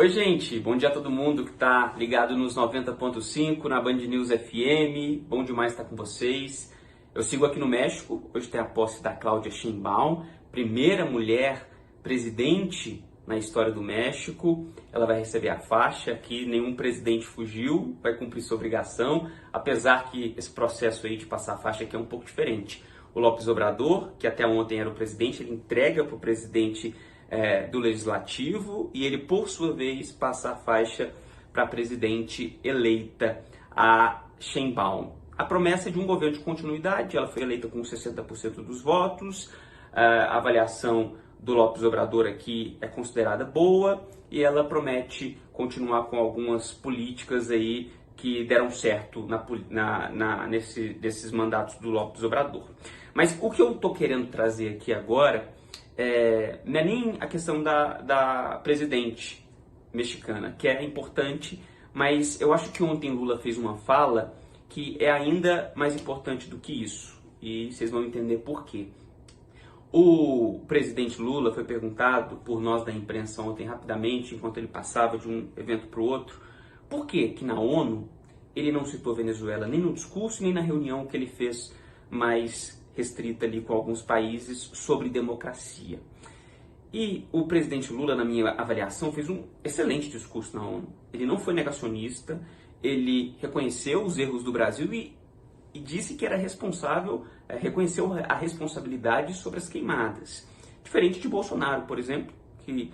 Oi, gente, bom dia a todo mundo que está ligado nos 90.5 na Band News FM. Bom demais estar com vocês. Eu sigo aqui no México. Hoje tem a posse da Claudia Sheinbaum, primeira mulher presidente na história do México. Ela vai receber a faixa, que nenhum presidente fugiu, vai cumprir sua obrigação, apesar que esse processo aí de passar a faixa aqui é um pouco diferente. O López Obrador, que até ontem era o presidente, ele entrega para o presidente do Legislativo e ele, por sua vez, passa a faixa para a presidente eleita, a Sheinbaum. A promessa é de um governo de continuidade, ela foi eleita com 60% dos votos, a avaliação do López Obrador aqui é considerada boa e ela promete continuar com algumas políticas aí que deram certo nesses mandatos do López Obrador. Mas o que eu estou querendo trazer aqui agora não é nem a questão da presidente mexicana, que é importante, mas eu acho que ontem Lula fez uma fala que é ainda mais importante do que isso, e vocês vão entender por quê. O presidente Lula foi perguntado por nós da imprensa ontem rapidamente, enquanto ele passava de um evento para o outro, por que na ONU ele não citou Venezuela nem no discurso nem na reunião que ele fez mais restrita ali com alguns países sobre democracia. E o presidente Lula, na minha avaliação, fez um excelente discurso na ONU. Ele não foi negacionista, ele reconheceu os erros do Brasil e disse que era responsável, reconheceu a responsabilidade sobre as queimadas. Diferente de Bolsonaro, por exemplo, que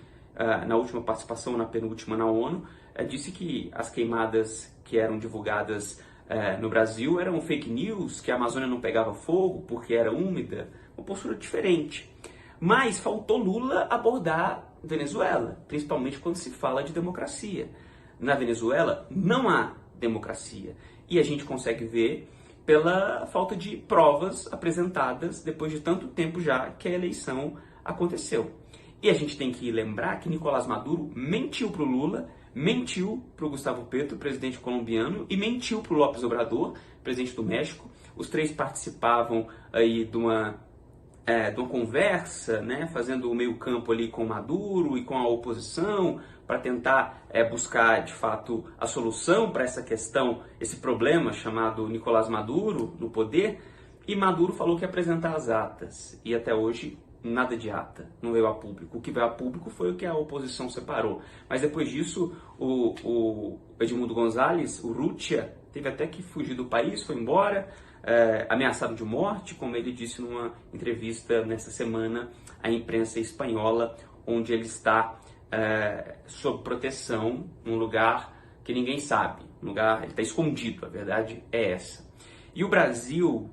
na última participação, na penúltima na ONU, disse que as queimadas que eram divulgadas no Brasil eram fake news, que a Amazônia não pegava fogo porque era úmida, uma postura diferente. Mas faltou Lula abordar Venezuela, principalmente quando se fala de democracia. Na Venezuela não há democracia e a gente consegue ver pela falta de provas apresentadas depois de tanto tempo já que a eleição aconteceu. E a gente tem que lembrar que Nicolás Maduro mentiu para o Lula, mentiu para o Gustavo Petro, presidente colombiano, e mentiu para o López Obrador, presidente do México. Os três participavam aí de uma conversa, né, fazendo o meio-campo ali com Maduro e com a oposição, para tentar buscar, de fato, a solução para essa questão, esse problema chamado Nicolás Maduro no poder. E Maduro falou que ia apresentar as atas, e até hoje nada de ata, não veio a público. O que veio a público foi o que a oposição separou. Mas depois disso, o Edmundo Gonzalez, o Urrutia, teve até que fugir do país, foi embora, ameaçado de morte, como ele disse numa entrevista nessa semana à imprensa espanhola, onde ele está sob proteção, num lugar que ninguém sabe, ele está escondido, a verdade é essa. E o Brasil,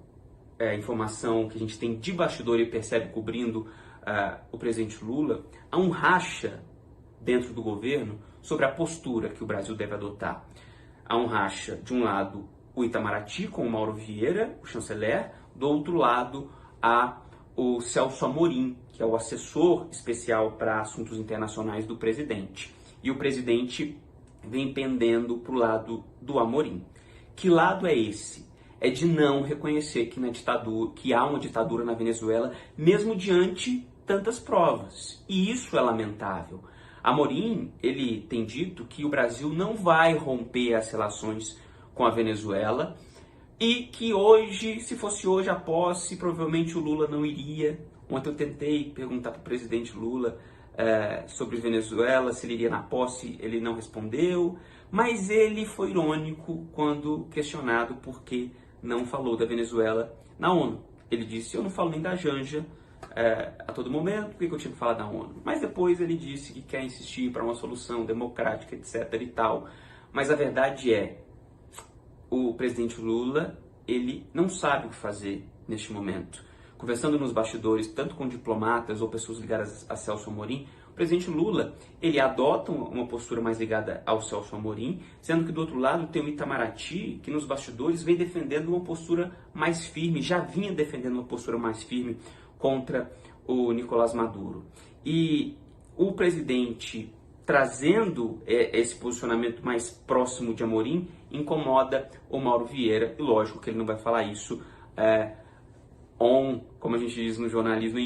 a informação que a gente tem de bastidor e percebe cobrindo o presidente Lula, há um racha dentro do governo sobre a postura que o Brasil deve adotar. Há um racha, de um lado, o Itamaraty com o Mauro Vieira, o chanceler, do outro lado, há o Celso Amorim, que é o assessor especial para assuntos internacionais do presidente. E o presidente vem pendendo para o lado do Amorim. Que lado é esse? É de não reconhecer que há uma ditadura na Venezuela, mesmo diante tantas provas. E isso é lamentável. Amorim, ele tem dito que o Brasil não vai romper as relações com a Venezuela e que hoje, se fosse hoje a posse, provavelmente o Lula não iria. Ontem eu tentei perguntar para o presidente Lula sobre Venezuela, se ele iria na posse, ele não respondeu, mas ele foi irônico quando questionado por que não falou da Venezuela na ONU. Ele disse, eu não falo nem da Janja a todo momento, por que eu tinha que falar da ONU? Mas depois ele disse que quer insistir para uma solução democrática, etc. e tal. Mas a verdade é, o presidente Lula, ele não sabe o que fazer neste momento. Conversando nos bastidores, tanto com diplomatas ou pessoas ligadas a Celso Amorim, o presidente Lula, ele adota uma postura mais ligada ao Celso Amorim, sendo que do outro lado tem o Itamaraty, que nos bastidores vem defendendo uma postura mais firme, já vinha defendendo uma postura mais firme contra o Nicolás Maduro. E o presidente trazendo esse posicionamento mais próximo de Amorim incomoda o Mauro Vieira, e lógico que ele não vai falar isso como a gente diz no jornalismo,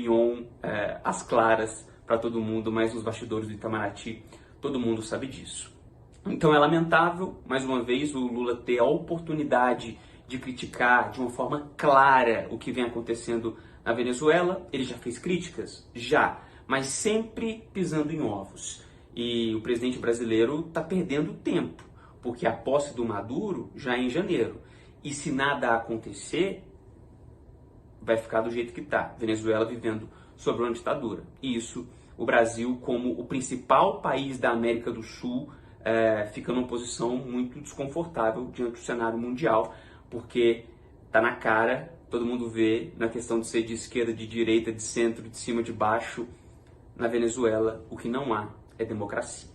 às claras para todo mundo, mas nos bastidores do Itamaraty Todo mundo sabe disso. Então é lamentável, mais uma vez, o Lula ter a oportunidade de criticar de uma forma clara o que vem acontecendo na Venezuela. Ele já fez críticas? Já, mas sempre pisando em ovos. E o presidente brasileiro está perdendo tempo, porque a posse do Maduro já é em janeiro. E se nada acontecer, vai ficar do jeito que está. Venezuela vivendo sob uma ditadura. E isso, o Brasil, como o principal país da América do Sul, fica numa posição muito desconfortável diante do cenário mundial, porque tá na cara, todo mundo vê, na questão de ser de esquerda, de direita, de centro, de cima, de baixo, na Venezuela, o que não há é democracia.